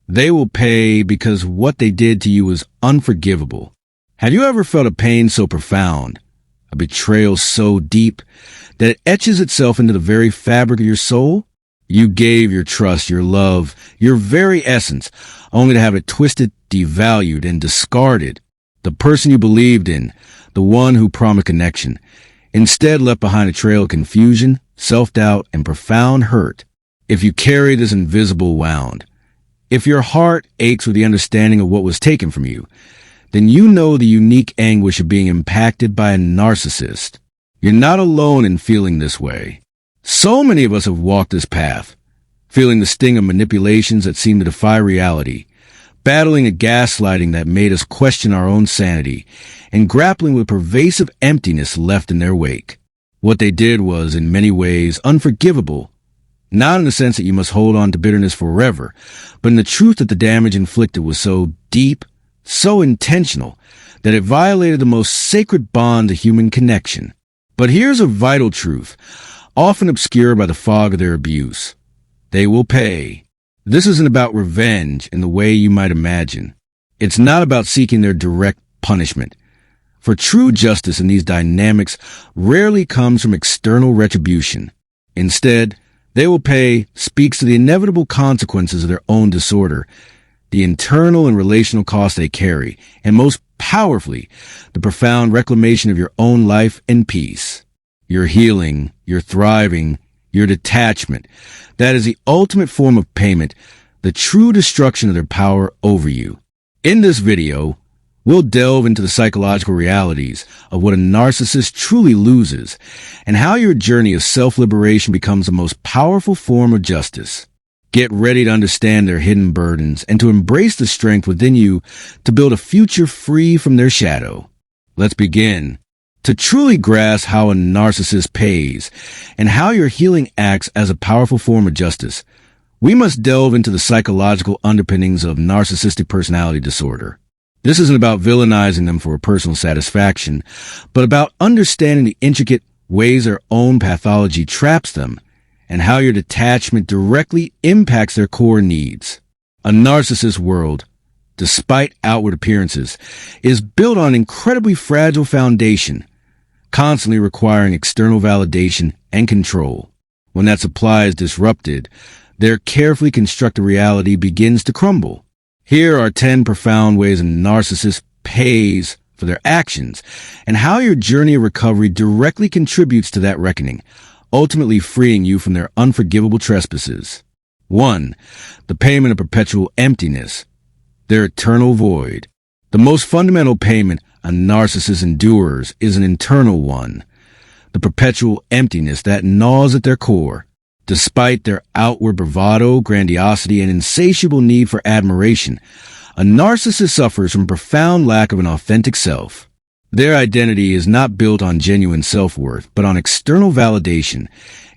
They will pay because what they did to you was unforgivable. Have you ever felt a pain so profound, a betrayal so deep, that it etches itself into the very fabric of your soul? You gave your trust, your love, your very essence, only to have it twisted, devalued, and discarded. The person you believed in, the one who promised connection, instead left behind a trail of confusion, self-doubt, and profound hurt. If you carry this invisible wound, if your heart aches with the understanding of what was taken from you, then you know the unique anguish of being impacted by a narcissist. You're not alone in feeling this way. So many of us have walked this path, feeling the sting of manipulations that seem to defy reality, battling a gaslighting that made us question our own sanity, and grappling with pervasive emptiness left in their wake. What they did was, in many ways, unforgivable, not in the sense that you must hold on to bitterness forever, but in the truth that the damage inflicted was so deep, so intentional, that it violated the most sacred bond of human connection. But here's a vital truth, often obscured by the fog of their abuse. They will pay. This isn't about revenge in the way you might imagine. It's not about seeking their direct punishment. For true justice in these dynamics rarely comes from external retribution. Instead, they will pay speaks to the inevitable consequences of their own disorder, the internal and relational costs they carry, and most powerfully, the profound reclamation of your own life and peace. Your healing, your thriving, your detachment. That is the ultimate form of payment, the true destruction of their power over you. In this video, we'll delve into the psychological realities of what a narcissist truly loses and how your journey of self-liberation becomes the most powerful form of justice. Get ready to understand their hidden burdens and to embrace the strength within you to build a future free from their shadow. Let's begin. To truly grasp how a narcissist pays and how your healing acts as a powerful form of justice, we must delve into the psychological underpinnings of narcissistic personality disorder. This isn't about villainizing them for personal satisfaction, but about understanding the intricate ways their own pathology traps them and how your detachment directly impacts their core needs. A narcissist world, despite outward appearances, is built on an incredibly fragile foundation, constantly requiring external validation and control. When that supply is disrupted, their carefully constructed reality begins to crumble. Here are 10 profound ways a narcissist pays for their actions and how your journey of recovery directly contributes to that reckoning, ultimately freeing you from their unforgivable trespasses. 1. The payment of perpetual emptiness, their eternal void. The most fundamental payment a narcissist endures is an internal one, the perpetual emptiness that gnaws at their core. Despite their outward bravado, grandiosity, and insatiable need for admiration, a narcissist suffers from profound lack of an authentic self. Their identity is not built on genuine self-worth, but on external validation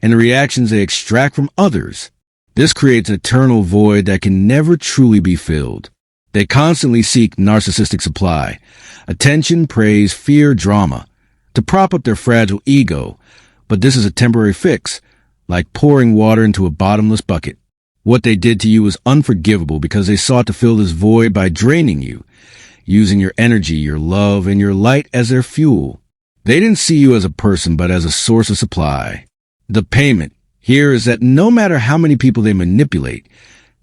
and the reactions they extract from others. This creates an eternal void that can never truly be filled. They constantly seek narcissistic supply, attention, praise, fear, drama, to prop up their fragile ego, but this is a temporary fix, like pouring water into a bottomless bucket. What they did to you was unforgivable because they sought to fill this void by draining you, using your energy, your love, and your light as their fuel. They didn't see you as a person, but as a source of supply. The payment here is that no matter how many people they manipulate,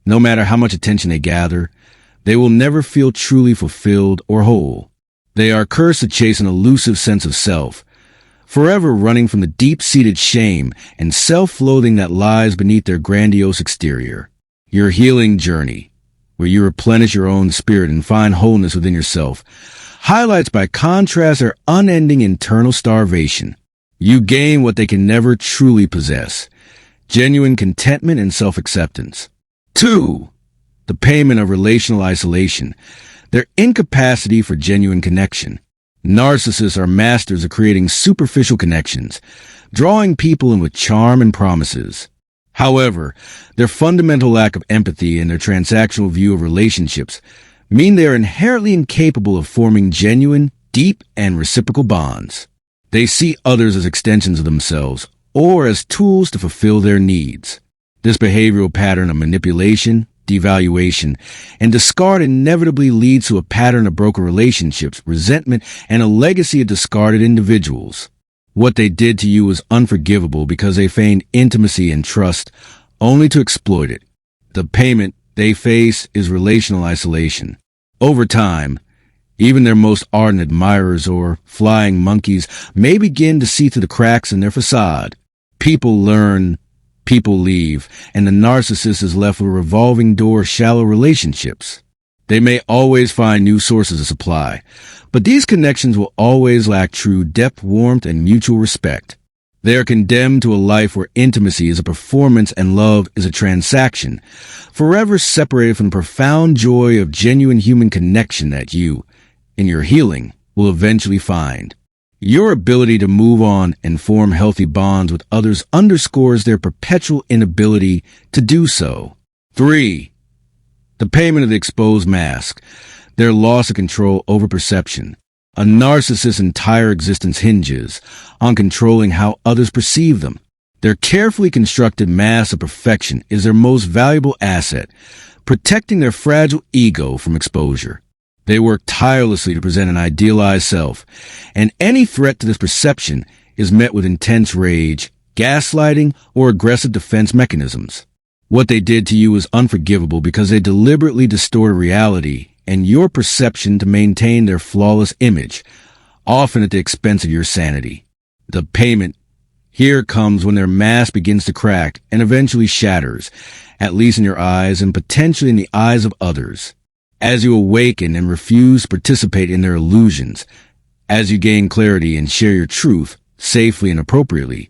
no matter how much attention they gather, they will never feel truly fulfilled or whole. They are cursed to chase an elusive sense of self, forever running from the deep-seated shame and self-loathing that lies beneath their grandiose exterior. Your healing journey, where you replenish your own spirit and find wholeness within yourself, highlights by contrast their unending internal starvation. You gain what they can never truly possess, genuine contentment and self-acceptance. 2. The payment of relational isolation, their incapacity for genuine connection. Narcissists are masters of creating superficial connections, drawing people in with charm and promises. However, their fundamental lack of empathy and their transactional view of relationships mean they are inherently incapable of forming genuine, deep, and reciprocal bonds. They see others as extensions of themselves or as tools to fulfill their needs. This behavioral pattern of manipulation, devaluation, and discard inevitably leads to a pattern of broken relationships, resentment, and a legacy of discarded individuals. What they did to you was unforgivable because they feigned intimacy and trust only to exploit it. The payment they face is relational isolation. Over time, even their most ardent admirers or flying monkeys may begin to see through the cracks in their facade. People learn, people leave, and the narcissist is left with a revolving door of shallow relationships. They may always find new sources of supply, but these connections will always lack true depth, warmth, and mutual respect. They are condemned to a life where intimacy is a performance and love is a transaction, forever separated from the profound joy of genuine human connection that you, in your healing, will eventually find. Your ability to move on and form healthy bonds with others underscores their perpetual inability to do so. 3. The payment of the exposed mask, their loss of control over perception. A narcissist's entire existence hinges on controlling how others perceive them. Their carefully constructed mask of perfection is their most valuable asset, protecting their fragile ego from exposure. They work tirelessly to present an idealized self, and any threat to this perception is met with intense rage, gaslighting, or aggressive defense mechanisms. What they did to you is unforgivable because they deliberately distorted reality and your perception to maintain their flawless image, often at the expense of your sanity. The payment here comes when their mask begins to crack and eventually shatters, at least in your eyes and potentially in the eyes of others. As you awaken and refuse to participate in their illusions, as you gain clarity and share your truth safely and appropriately,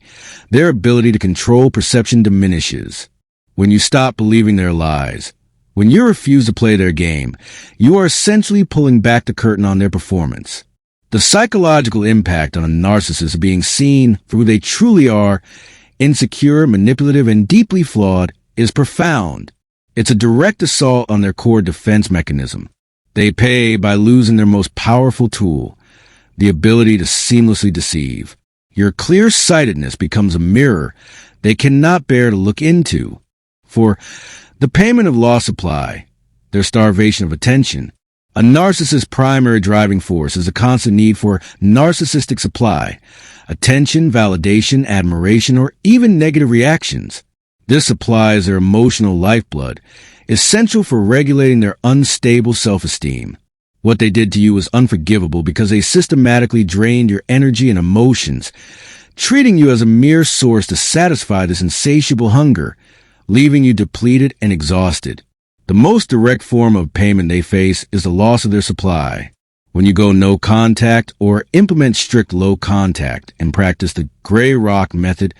their ability to control perception diminishes. When you stop believing their lies, when you refuse to play their game, you are essentially pulling back the curtain on their performance. The psychological impact on a narcissist of being seen for who they truly are, insecure, manipulative, and deeply flawed, is profound. It's a direct assault on their core defense mechanism. They pay by losing their most powerful tool, the ability to seamlessly deceive. Your clear-sightedness becomes a mirror they cannot bear to look into. For the payment of lost supply, their starvation of attention, a narcissist's primary driving force is a constant need for narcissistic supply, attention, validation, admiration, or even negative reactions. This supply is their emotional lifeblood, essential for regulating their unstable self-esteem. What they did to you is unforgivable because they systematically drained your energy and emotions, treating you as a mere source to satisfy this insatiable hunger, leaving you depleted and exhausted. The most direct form of payment they face is the loss of their supply. When you go no contact or implement strict low contact and practice the gray rock method,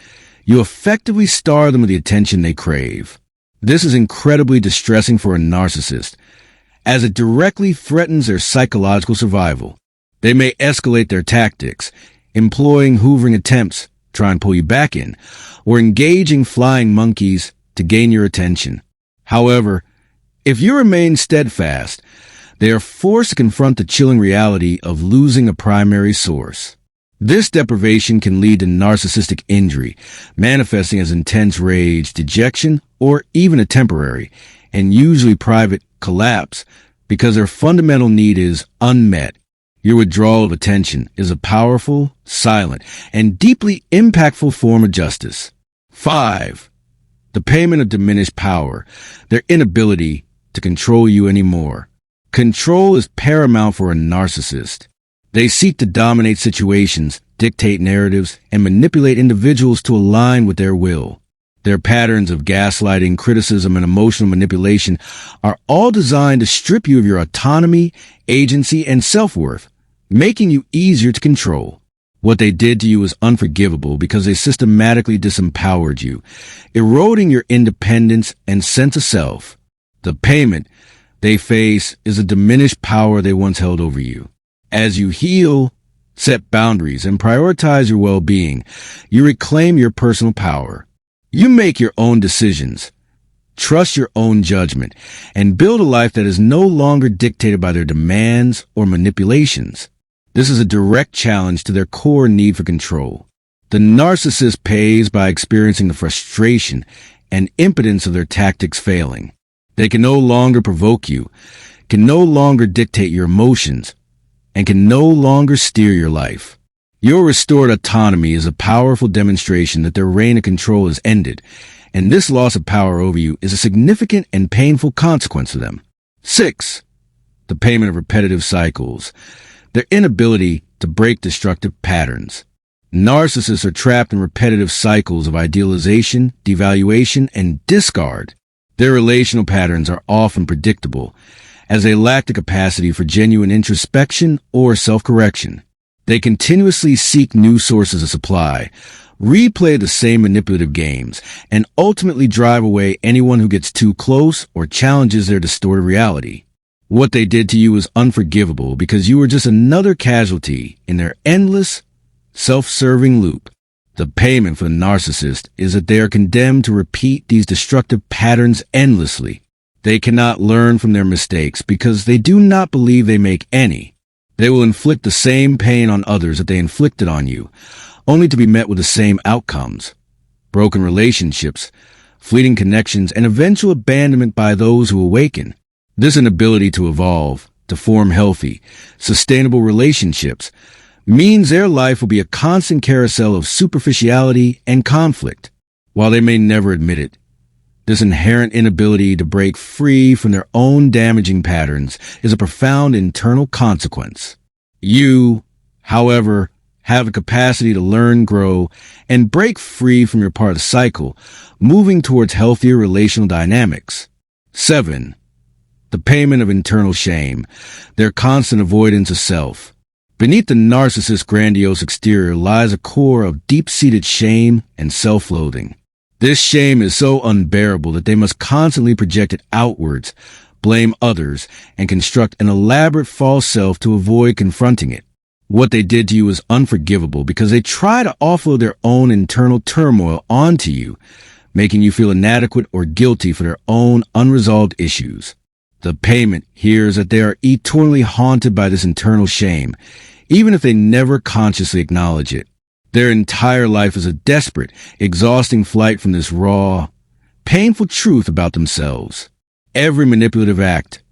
you effectively starve them of the attention they crave. This is incredibly distressing for a narcissist, as it directly threatens their psychological survival. They may escalate their tactics, employing hoovering attempts, try and pull you back in, or engaging flying monkeys to gain your attention. However, if you remain steadfast, they are forced to confront the chilling reality of losing a primary source. This deprivation can lead to narcissistic injury, manifesting as intense rage, dejection, or even a temporary, and usually private, collapse because their fundamental need is unmet. Your withdrawal of attention is a powerful, silent, and deeply impactful form of justice. 5. The payment of diminished power, their inability to control you anymore. Control is paramount for a narcissist. They seek to dominate situations, dictate narratives, and manipulate individuals to align with their will. Their patterns of gaslighting, criticism, and emotional manipulation are all designed to strip you of your autonomy, agency, and self-worth, making you easier to control. What they did to you is unforgivable because they systematically disempowered you, eroding your independence and sense of self. The payment they face is a diminished power they once held over you. As you heal, set boundaries, and prioritize your well-being, you reclaim your personal power. You make your own decisions, trust your own judgment, and build a life that is no longer dictated by their demands or manipulations. This is a direct challenge to their core need for control. The narcissist pays by experiencing the frustration and impotence of their tactics failing. They can no longer provoke you, can no longer dictate your emotions, and can no longer steer your life. Your restored autonomy is a powerful demonstration that their reign of control is ended, and this loss of power over you is a significant and painful consequence of them. 6. The payment of repetitive cycles. Their inability to break destructive patterns. Narcissists are trapped in repetitive cycles of idealization, devaluation, and discard. Their relational patterns are often predictable, as they lack the capacity for genuine introspection or self-correction. They continuously seek new sources of supply, replay the same manipulative games, and ultimately drive away anyone who gets too close or challenges their distorted reality. What they did to you is unforgivable because you were just another casualty in their endless, self-serving loop. The payment for the narcissist is that they are condemned to repeat these destructive patterns endlessly. They cannot learn from their mistakes because they do not believe they make any. They will inflict the same pain on others that they inflicted on you, only to be met with the same outcomes: broken relationships, fleeting connections, and eventual abandonment by those who awaken. This inability to evolve, to form healthy, sustainable relationships, means their life will be a constant carousel of superficiality and conflict. While they may never admit it, this inherent inability to break free from their own damaging patterns is a profound internal consequence. You, however, have the capacity to learn, grow, and break free from your part of the cycle, moving towards healthier relational dynamics. 7. The payment of internal shame, their constant avoidance of self. Beneath the narcissist's grandiose exterior lies a core of deep-seated shame and self-loathing. This shame is so unbearable that they must constantly project it outwards, blame others, and construct an elaborate false self to avoid confronting it. What they did to you is unforgivable because they try to offload their own internal turmoil onto you, making you feel inadequate or guilty for their own unresolved issues. The payment here is that they are eternally haunted by this internal shame, even if they never consciously acknowledge it. Their entire life is a desperate, exhausting flight from this raw, painful truth about themselves. Every manipulative act,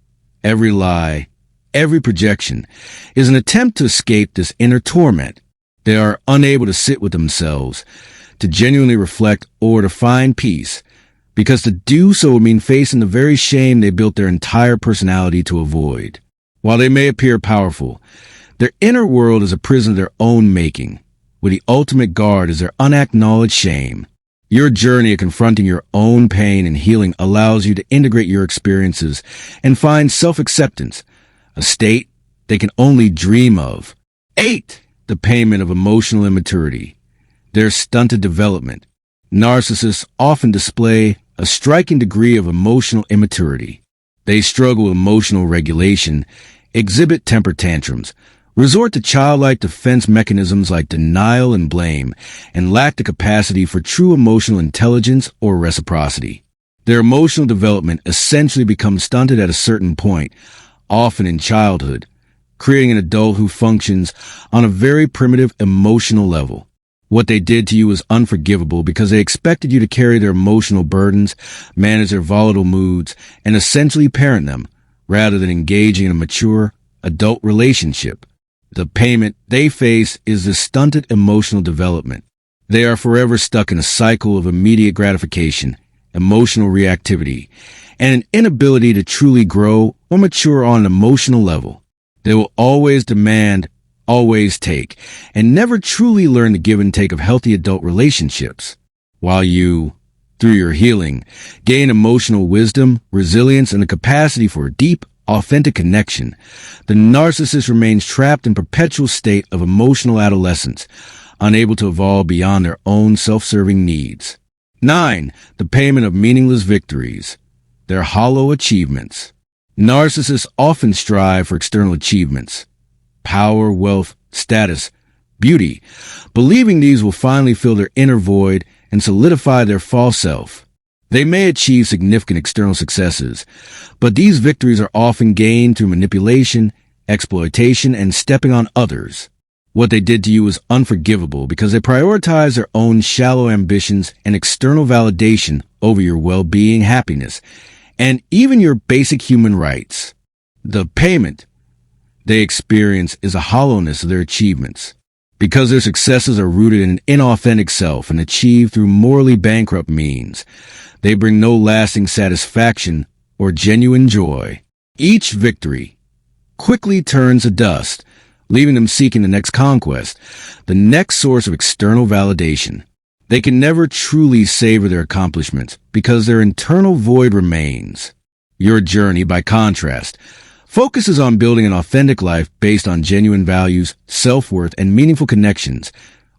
every lie, every projection is an attempt to escape this inner torment. They are unable to sit with themselves, to genuinely reflect, or to find peace, because to do so would mean facing the very shame they built their entire personality to avoid. While they may appear powerful, their inner world is a prison of their own making, where the ultimate guard is their unacknowledged shame. Your journey of confronting your own pain and healing allows you to integrate your experiences and find self-acceptance, a state they can only dream of. 8. The payment of emotional immaturity, their stunted development. Narcissists often display a striking degree of emotional immaturity. They struggle with emotional regulation, exhibit temper tantrums, resort to childlike defense mechanisms like denial and blame, and lack the capacity for true emotional intelligence or reciprocity. Their emotional development essentially becomes stunted at a certain point, often in childhood, creating an adult who functions on a very primitive emotional level. What they did to you is unforgivable because they expected you to carry their emotional burdens, manage their volatile moods, and essentially parent them, rather than engaging in a mature, adult relationship. The payment they face is this stunted emotional development. They are forever stuck in a cycle of immediate gratification, emotional reactivity, and an inability to truly grow or mature on an emotional level. They will always demand, always take, and never truly learn the give and take of healthy adult relationships. While you, through your healing, gain emotional wisdom, resilience, and the capacity for deep, authentic connection, the narcissist remains trapped in perpetual state of emotional adolescence, unable to evolve beyond their own self-serving needs. 9. The payment of meaningless victories, their hollow achievements. Narcissists often strive for external achievements, power, wealth, status, beauty, believing these will finally fill their inner void and solidify their false self. They may achieve significant external successes, but these victories are often gained through manipulation, exploitation, and stepping on others. What they did to you is unforgivable because they prioritize their own shallow ambitions and external validation over your well-being, happiness, and even your basic human rights. The payment they experience is a hollowness of their achievements, because their successes are rooted in an inauthentic self and achieved through morally bankrupt means. They bring no lasting satisfaction or genuine joy. Each victory quickly turns to dust, leaving them seeking the next conquest, the next source of external validation. They can never truly savor their accomplishments because their internal void remains. Your journey, by contrast, focuses on building an authentic life based on genuine values, self-worth, and meaningful connections,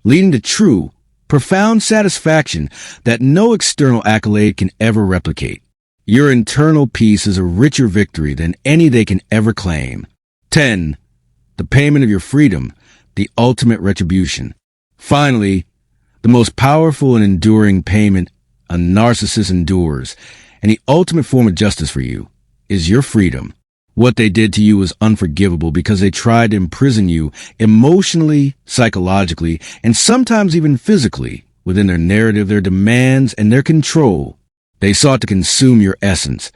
leading to true, profound satisfaction that no external accolade can ever replicate. Your internal peace is a richer victory than any they can ever claim. 10. The payment of your freedom, the ultimate retribution. Finally, the most powerful and enduring payment a narcissist endures, and the ultimate form of justice for you, is your freedom. What they did to you was unforgivable because they tried to imprison you emotionally, psychologically, and sometimes even physically within their narrative, their demands, and their control. They sought to consume your essence,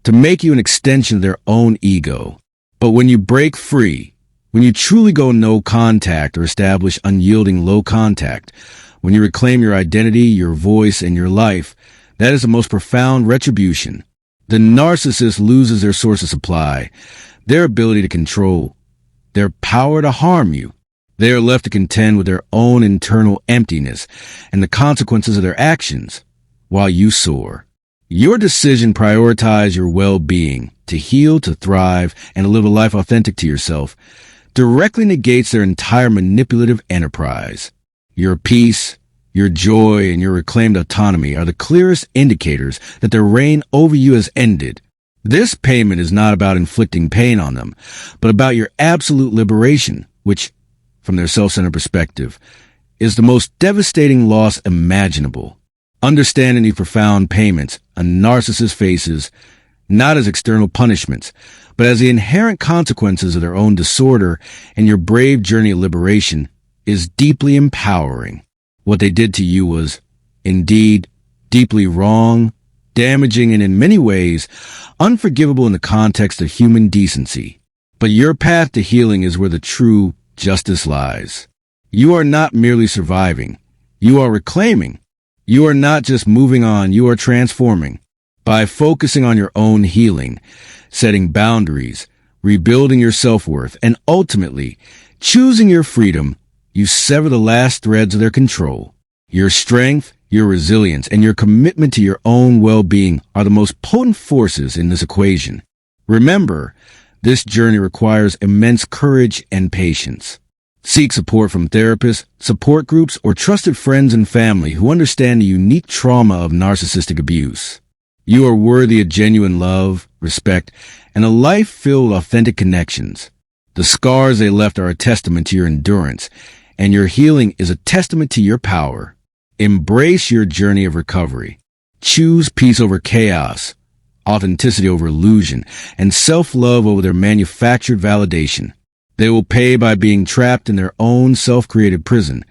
to make you an extension of their own ego. But when you break free, when you truly go no contact or establish unyielding low contact, when you reclaim your identity, your voice, and your life, that is the most profound retribution. The narcissist loses their source of supply, their ability to control, their power to harm you. They are left to contend with their own internal emptiness and the consequences of their actions while you soar. Your decision to prioritize your well-being, to heal, to thrive, and to live a life authentic to yourself directly negates their entire manipulative enterprise. Your peace, your joy, and your reclaimed autonomy are the clearest indicators that their reign over you has ended. This payment is not about inflicting pain on them, but about your absolute liberation, which, from their self-centered perspective, is the most devastating loss imaginable. Understanding these profound payments a narcissist faces not as external punishments, but as the inherent consequences of their own disorder, and your brave journey of liberation is deeply empowering. What they did to you was, indeed, deeply wrong, damaging, and in many ways, unforgivable in the context of human decency. But your path to healing is where the true justice lies. You are not merely surviving. You are reclaiming. You are not just moving on, you are transforming. By focusing on your own healing, setting boundaries, rebuilding your self-worth, and ultimately choosing your freedom, you sever the last threads of their control. Your strength, your resilience, and your commitment to your own well-being are the most potent forces in this equation. Remember, this journey requires immense courage and patience. Seek support from therapists, support groups, or trusted friends and family who understand the unique trauma of narcissistic abuse. You are worthy of genuine love, respect, and a life filled with authentic connections. The scars they left are a testament to your endurance, and your healing is a testament to your power. Embrace your journey of recovery. Choose peace over chaos, authenticity over illusion, and self-love over their manufactured validation. They will pay by being trapped in their own self-created prison,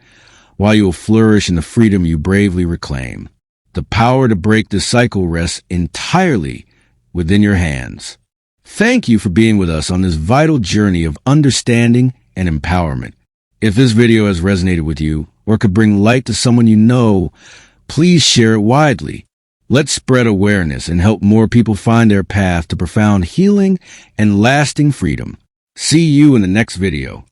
while you will flourish in the freedom you bravely reclaim. The power to break this cycle rests entirely within your hands. Thank you for being with us on this vital journey of understanding and empowerment. If this video has resonated with you, or could bring light to someone you know, please share it widely. Let's spread awareness and help more people find their path to profound healing and lasting freedom. See you in the next video.